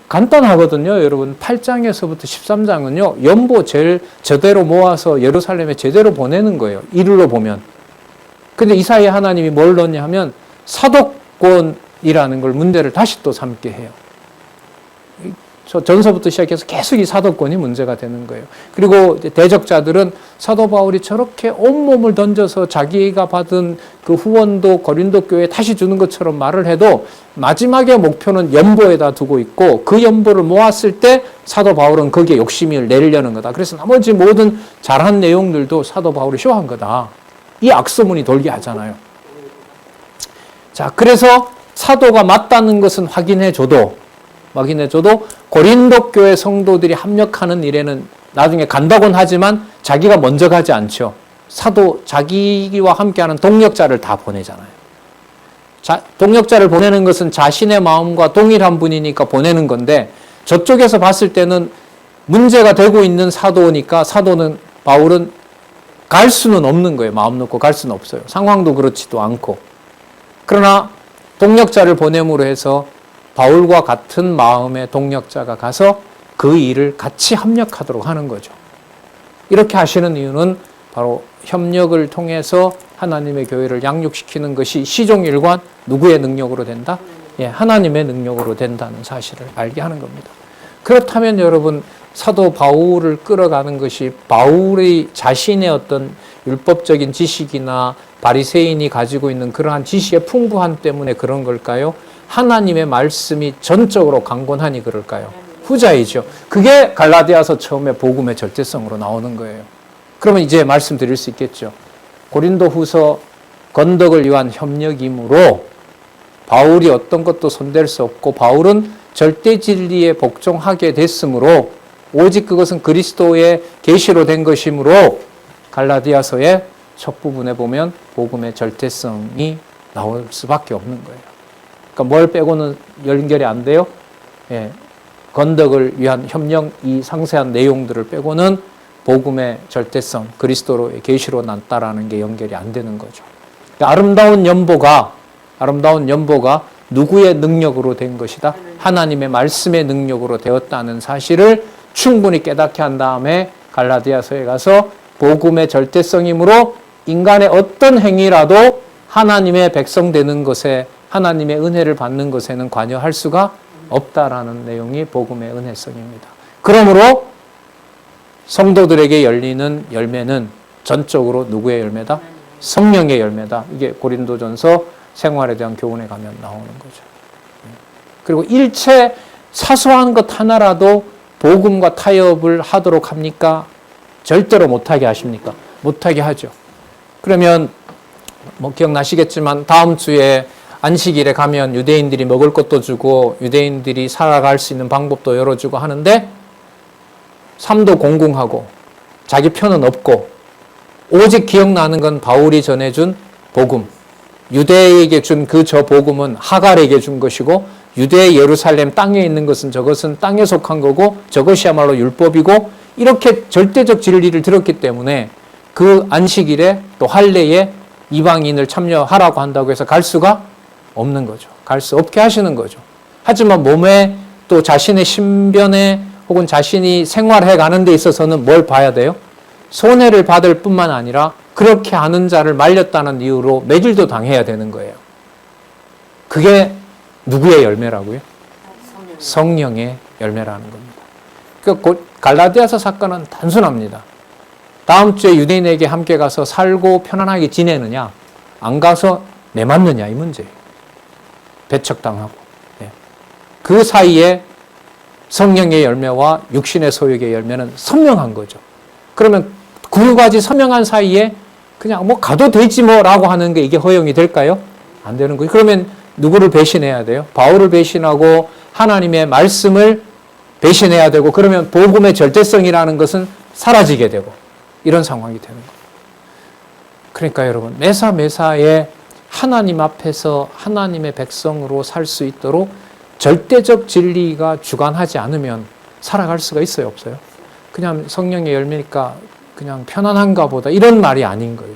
간단하거든요. 여러분 8장에서부터 13장은요. 연보 제대로 모아서 예루살렘에 제대로 보내는 거예요. 일로 보면. 근데 이 사이에 하나님이 뭘 넣냐 하면 사도권이라는 걸 문제를 다시 또 삼게 해요. 전서부터 시작해서 계속 이 사도권이 문제가 되는 거예요. 그리고 대적자들은 사도 바울이 저렇게 온몸을 던져서 자기가 받은 그 후원도 고린도 교회에 다시 주는 것처럼 말을 해도 마지막의 목표는 연보에다 두고 있고 그 연보를 모았을 때 사도 바울은 거기에 욕심을 내려는 거다. 그래서 나머지 모든 잘한 내용들도 사도 바울이 쇼한 거다. 이 악소문이 돌게 하잖아요. 자, 그래서 사도가 맞다는 것은 확인해줘도 고린도 교회 성도들이 합력하는 일에는 나중에 간다곤 하지만 자기가 먼저 가지 않죠. 사도 자기와 함께하는 동력자를 다 보내잖아요. 동력자를 보내는 것은 자신의 마음과 동일한 분이니까 보내는 건데 저쪽에서 봤을 때는 문제가 되고 있는 사도니까 바울은 갈 수는 없는 거예요. 마음 놓고 갈 수는 없어요. 상황도 그렇지도 않고. 그러나 동력자를 보냄으로 해서 바울과 같은 마음의 동력자가 가서 그 일을 같이 합력하도록 하는 거죠. 이렇게 하시는 이유는 바로 협력을 통해서 하나님의 교회를 양육시키는 것이 시종일관 누구의 능력으로 된다? 하나님의 능력으로 된다는 사실을 알게 하는 겁니다. 그렇다면 여러분, 사도 바울을 끌어가는 것이 바울의 자신의 어떤 율법적인 지식이나 바리새인이 가지고 있는 그러한 지식의 풍부함 때문에 그런 걸까요? 하나님의 말씀이 전적으로 강권하니 그럴까요? 후자이죠. 그게 갈라디아서 처음에 복음의 절대성으로 나오는 거예요. 그러면 이제 말씀드릴 수 있겠죠. 고린도 후서 건덕을 위한 협력이므로 바울이 어떤 것도 손댈 수 없고 바울은 절대 진리에 복종하게 됐으므로 오직 그것은 그리스도의 계시로 된 것이므로 갈라디아서의 첫 부분에 보면 복음의 절대성이 나올 수밖에 없는 거예요. 그러니까 뭘 빼고는 연결이 안 돼요? 건덕을 위한 협력, 이 상세한 내용들을 빼고는 복음의 절대성, 그리스도로의 계시로 났다라는 게 연결이 안 되는 거죠. 그러니까 아름다운 연보가 누구의 능력으로 된 것이다? 하나님의 말씀의 능력으로 되었다는 사실을 충분히 깨닫게 한 다음에 갈라디아서에 가서 복음의 절대성이므로 인간의 어떤 행위라도 하나님의 백성 되는 것에, 하나님의 은혜를 받는 것에는 관여할 수가 없다라는 내용이 복음의 은혜성입니다. 그러므로 성도들에게 열리는 열매는 전적으로 누구의 열매다? 성령의 열매다. 이게 고린도전서 생활에 대한 교훈에 가면 나오는 거죠. 그리고 일체 사소한 것 하나라도 복음과 타협을 하도록 합니까? 절대로 못하게 하십니까? 못하게 하죠. 그러면 뭐 기억나시겠지만 다음 주에 안식일에 가면 유대인들이 먹을 것도 주고 유대인들이 살아갈 수 있는 방법도 열어주고 하는데 삶도 공공하고 자기 편은 없고 오직 기억나는 건 바울이 전해준 복음, 유대에게 준 그 저 복음은 하갈에게 준 것이고 유대 예루살렘 땅에 있는 것은 저것은 땅에 속한 거고 저것이야말로 율법이고 이렇게 절대적 진리를 들었기 때문에 그 안식일에 또 할례에 이방인을 참여하라고 한다고 해서 갈 수가 없는 거죠. 갈 수 없게 하시는 거죠. 하지만 몸에 또 자신의 신변에 혹은 자신이 생활해 가는 데 있어서는 뭘 봐야 돼요? 손해를 받을 뿐만 아니라 그렇게 하는 자를 말렸다는 이유로 매질도 당해야 되는 거예요. 그게 누구의 열매라고요? 성령의 열매라는 겁니다. 그러니까 갈라디아서 사건은 단순합니다. 다음 주에 유대인에게 함께 가서 살고 편안하게 지내느냐, 안 가서 내맞느냐 이 문제예요. 배척당하고. 그 사이에 성령의 열매와 육신의 소욕의 열매는 선명한 거죠. 그러면 두 가지 선명한 사이에 그냥 뭐 가도 되지 뭐라고 하는 게 이게 허용이 될까요? 안 되는 거죠. 그러면 누구를 배신해야 돼요? 바울을 배신하고 하나님의 말씀을 배신해야 되고 그러면 복음의 절대성이라는 것은 사라지게 되고 이런 상황이 되는 거예요. 그러니까 여러분 매사매사에 하나님 앞에서 하나님의 백성으로 살 수 있도록 절대적 진리가 주관하지 않으면 살아갈 수가 있어요? 없어요? 그냥 성령의 열매니까 그냥 편안한가 보다 이런 말이 아닌 거예요.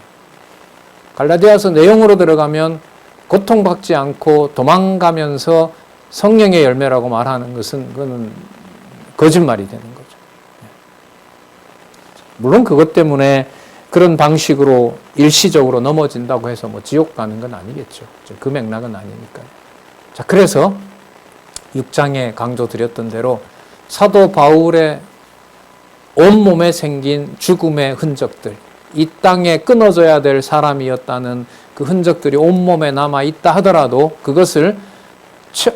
갈라디아서 내용으로 들어가면 고통받지 않고 도망가면서 성령의 열매라고 말하는 것은 그거는 거짓말이 되는 거죠. 물론 그것 때문에 그런 방식으로 일시적으로 넘어진다고 해서 뭐 지옥 가는 건 아니겠죠. 그 맥락은 아니니까요. 자, 그래서 6장에 강조드렸던 대로 사도 바울의 온몸에 생긴 죽음의 흔적들, 이 땅에 끊어져야 될 사람이었다는 그 흔적들이 온몸에 남아있다 하더라도 그것을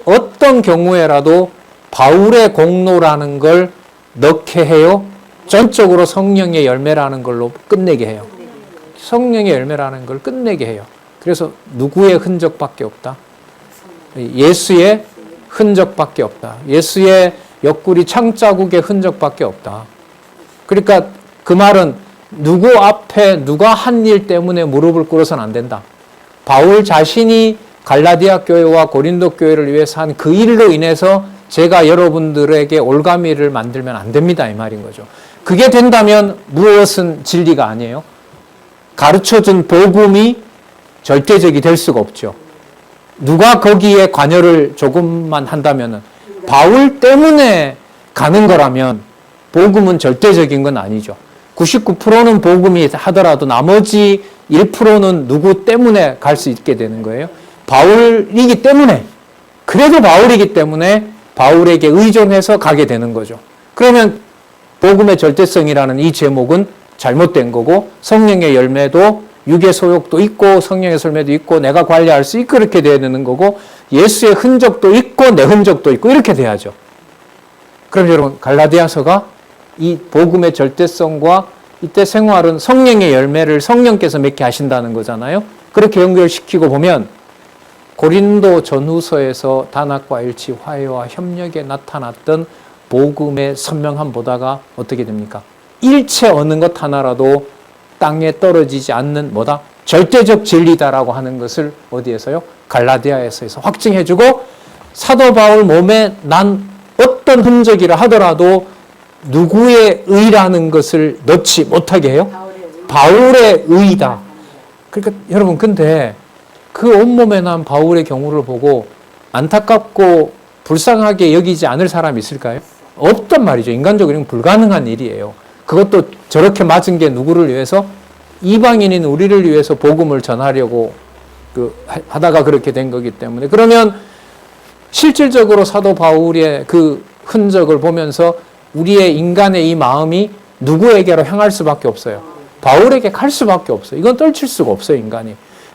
어떤 경우에라도 바울의 공로라는 걸 넣게 해요. 전적으로 성령의 열매라는 걸로 끝내게 해요. 성령의 열매라는 걸 끝내게 해요. 그래서 누구의 흔적밖에 없다? 예수의 흔적밖에 없다. 예수의 옆구리 창자국의 흔적밖에 없다. 그러니까 그 말은 누구 앞에 누가 한 일 때문에 무릎을 꿇어서는 안 된다. 바울 자신이 갈라디아 교회와 고린도 교회를 위해서 한 그 일로 인해서 제가 여러분들에게 올가미를 만들면 안 됩니다. 이 말인 거죠. 그게 된다면 무엇은 진리가 아니에요? 가르쳐준 복음이 절대적이 될 수가 없죠. 누가 거기에 관여를 조금만 한다면 바울 때문에 가는 거라면 복음은 절대적인 건 아니죠. 99%는 복음이 하더라도 나머지 1%는 누구 때문에 갈 수 있게 되는 거예요. 바울이기 때문에, 그래도 바울이기 때문에 바울에게 의존해서 가게 되는 거죠. 그러면 복음의 절대성이라는 이 제목은 잘못된 거고 성령의 열매도 육의 소욕도 있고 성령의 열매도 있고 내가 관리할 수 있고 그렇게 돼야 되는 거고 예수의 흔적도 있고 내 흔적도 있고 이렇게 돼야죠. 그럼 여러분 갈라디아서가 이 복음의 절대성과 이때 생활은 성령의 열매를 성령께서 맺게 하신다는 거잖아요. 그렇게 연결시키고 보면 고린도 전후서에서 단합과 일치, 화해와 협력에 나타났던 복음의 선명함보다가 어떻게 됩니까? 일체 어느 것 하나라도 땅에 떨어지지 않는 뭐다? 절대적 진리다라고 하는 것을 어디에서요? 갈라디아에서 확증해주고 사도 바울 몸에 난 어떤 흔적이라 하더라도 누구의 의라는 것을 넣지 못하게 해요? 바울의 의다. 그러니까 여러분 근데 그 온몸에 난 바울의 경우를 보고 안타깝고 불쌍하게 여기지 않을 사람이 있을까요? 없단 말이죠. 인간적으로는 불가능한 일이에요. 그것도 저렇게 맞은 게 누구를 위해서? 이방인인 우리를 위해서 복음을 전하려고 하다가 그렇게 된 거기 때문에 그러면 실질적으로 사도 바울의 그 흔적을 보면서 우리의 인간의 이 마음이 누구에게로 향할 수밖에 없어요. 바울에게 갈 수밖에 없어요. 이건 떨칠 수가 없어요, 인간이.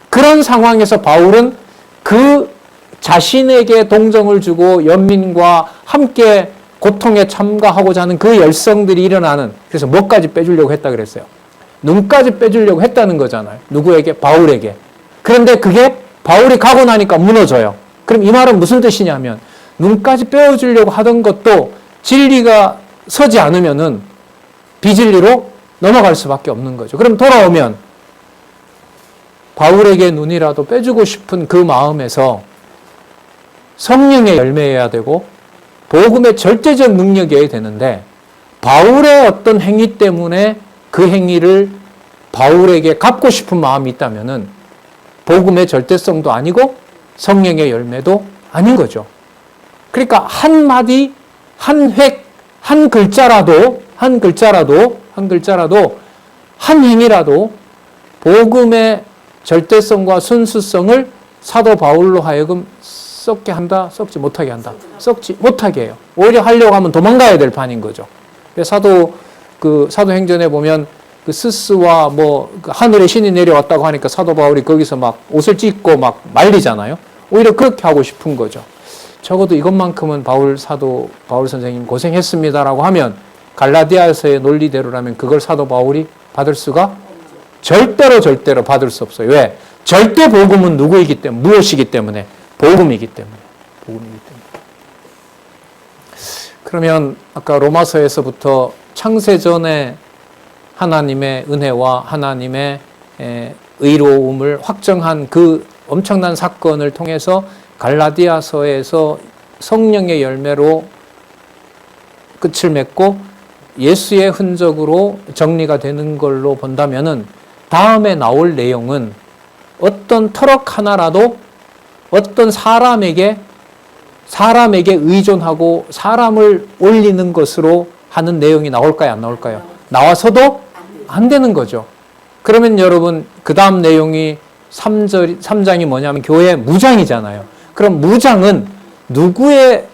그런 상황에서 바울은 그 자신에게 동정을 주고 연민과 함께 고통에 참가하고자 하는 그 열성들이 일어나는, 그래서 뭐까지 빼주려고 했다 그랬어요. 눈까지 빼주려고 했다는 거잖아요. 누구에게? 바울에게. 그런데 그게 바울이 가고 나니까 무너져요. 그럼 이 말은 무슨 뜻이냐면 눈까지 빼어주려고 하던 것도 진리가 서지 않으면은 비진리로 넘어갈 수밖에 없는 거죠. 그럼 돌아오면 바울에게 눈이라도 빼주고 싶은 그 마음에서 성령의 열매여야 되고 복음의 절대적 능력이어야 되는데, 바울의 어떤 행위 때문에 그 행위를 바울에게 갚고 싶은 마음이 있다면은 복음의 절대성도 아니고 성령의 열매도 아닌 거죠. 그러니까 한 마디, 한 획, 한 글자라도 한 행위라도 복음의 절대성과 순수성을 사도 바울로 하여금 썩게 한다, 썩지 못하게 한다. 썩지 못하게 해요. 오히려 하려고 하면 도망가야 될 판인 거죠. 사도행전에 보면 그 스스와 그 하늘의 신이 내려왔다고 하니까 사도 바울이 거기서 막 옷을 찢고 막 말리잖아요. 오히려 그렇게 하고 싶은 거죠. 적어도 이것만큼은 바울 선생님 고생했습니다라고 하면 갈라디아서의 논리대로라면 그걸 사도 바울이 받을 수가 절대로 받을 수 없어요. 왜? 절대 복음은 누구이기 때문에, 무엇이기 때문에? 복음이기 때문에. 그러면 아까 로마서에서부터 창세전에 하나님의 은혜와 하나님의 의로움을 확정한 그 엄청난 사건을 통해서 갈라디아서에서 성령의 열매로 끝을 맺고 예수의 흔적으로 정리가 되는 걸로 본다면은 다음에 나올 내용은 어떤 터럭 하나라도 어떤 사람에게 의존하고 사람을 올리는 것으로 하는 내용이 나올까요? 안 나올까요? 나와서도 안 되는 거죠. 그러면 여러분 그 다음 내용이 3장이 뭐냐면 교회 무장이잖아요. 그럼 무장은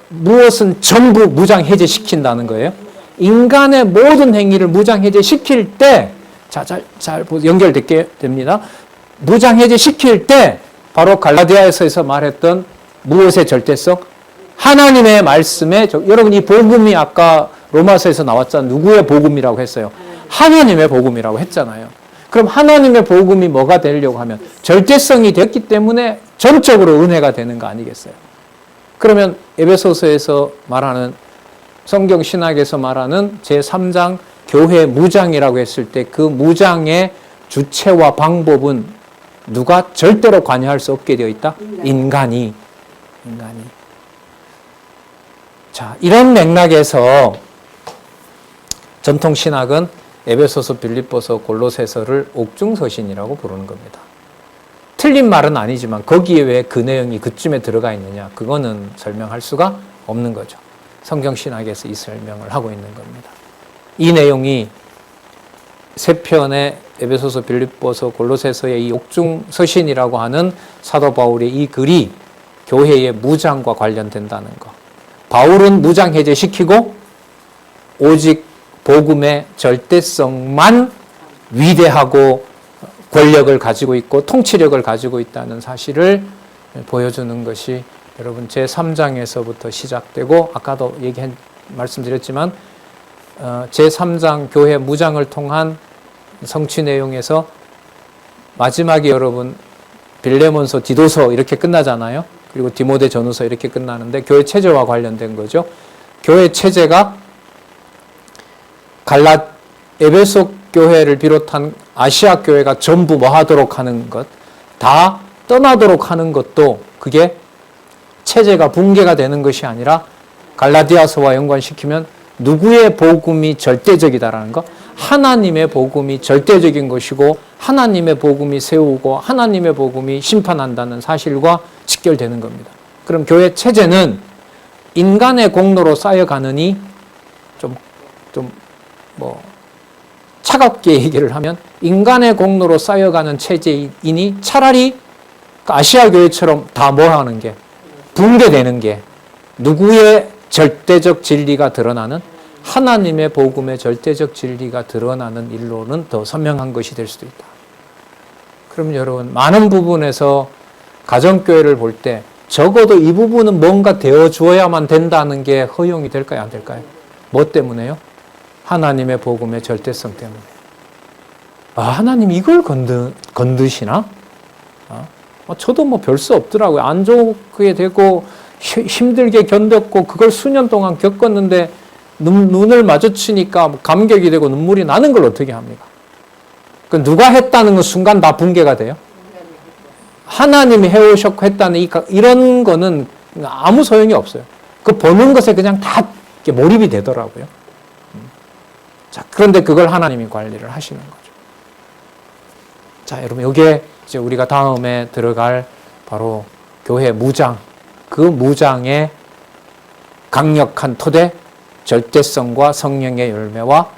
무엇은 전부 무장 해제시킨다는 거예요. 인간의 모든 행위를 무장 해제시킬 때, 잘 연결되게 됩니다. 무장 해제시킬 때 바로 갈라디아에서 말했던 무엇의 절대성? 하나님의 말씀에, 여러분 이 복음이 아까 로마서에서 나왔잖아요. 누구의 복음이라고 했어요? 하나님의 복음이라고 했잖아요. 그럼 하나님의 복음이 뭐가 되려고 하면 절대성이 됐기 때문에 전적으로 은혜가 되는 거 아니겠어요? 그러면 에베소서에서 말하는, 성경 신학에서 말하는 제3장 교회 무장이라고 했을 때 그 무장의 주체와 방법은 누가 절대로 관여할 수 없게 되어 있다? 인간이. 자, 이런 맥락에서 전통 신학은 에베소서, 빌립보서, 골로새서를 옥중서신이라고 부르는 겁니다. 틀린 말은 아니지만 거기에 왜 그 내용이 그쯤에 들어가 있느냐, 그거는 설명할 수가 없는 거죠. 성경 신학에서 이 설명을 하고 있는 겁니다. 이 내용이 세 편의 에베소서, 빌립보서, 골로새서의 이 옥중서신이라고 하는 사도 바울의 이 글이 교회의 무장과 관련된다는 것. 바울은 무장 해제시키고 오직 복음의 절대성만 위대하고 권력을 가지고 있고 통치력을 가지고 있다는 사실을 보여주는 것이 여러분 제3장에서부터 시작되고, 아까도 말씀드렸지만 제3장 교회 무장을 통한 성취 내용에서 마지막에 여러분 빌레몬서, 디도서 이렇게 끝나잖아요. 그리고 디모데 전후서 이렇게 끝나는데 교회 체제와 관련된 거죠. 교회 체제가 에베소 교회를 비롯한 아시아 교회가 전부 뭐 하도록 하는 것, 다 떠나도록 하는 것도 그게 체제가 붕괴가 되는 것이 아니라 갈라디아서와 연관시키면 누구의 복음이 절대적이다라는 것, 하나님의 복음이 절대적인 것이고 하나님의 복음이 세우고 하나님의 복음이 심판한다는 사실과 직결되는 겁니다. 그럼 교회 체제는 인간의 공로로 쌓여가느니 차갑게 얘기를 하면 인간의 공로로 쌓여가는 체제이니 차라리 아시아 교회처럼 다 뭐 하는 게 붕괴되는 게 누구의 절대적 진리가 드러나는, 하나님의 복음의 절대적 진리가 드러나는 일로는 더 선명한 것이 될 수도 있다. 그럼 여러분 많은 부분에서 가정교회를 볼 때 적어도 이 부분은 뭔가 되어 주어야만 된다는 게 허용이 될까요? 안 될까요? 뭐 때문에요? 하나님의 복음의 절대성 때문에. 아, 하나님 이걸 건드시나? 저도 뭐 별 수 없더라고요. 안 좋게 되고 힘들게 견뎠고 그걸 수년 동안 겪었는데 눈을 마주치니까 감격이 되고 눈물이 나는 걸 어떻게 합니까? 그 누가 했다는 건 순간 다 붕괴가 돼요. 하나님이 해오셨고 했다는 이런 거는 아무 소용이 없어요. 그 보는 것에 그냥 다 몰입이 되더라고요. 자, 그런데 그걸 하나님이 관리를 하시는 거죠. 자, 여러분, 이게 이제 우리가 다음에 들어갈 바로 교회 무장, 그 무장의 강력한 토대, 절대성과 성령의 열매와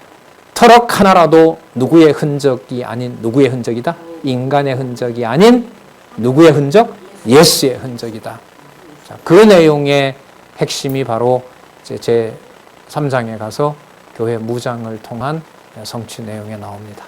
터럭 하나라도 누구의 흔적이 아닌 누구의 흔적이다? 인간의 흔적이 아닌 누구의 흔적? 예수의 흔적이다. 자, 그 내용의 핵심이 바로 제 3장에 가서 교회 무장을 통한 성취 내용에 나옵니다.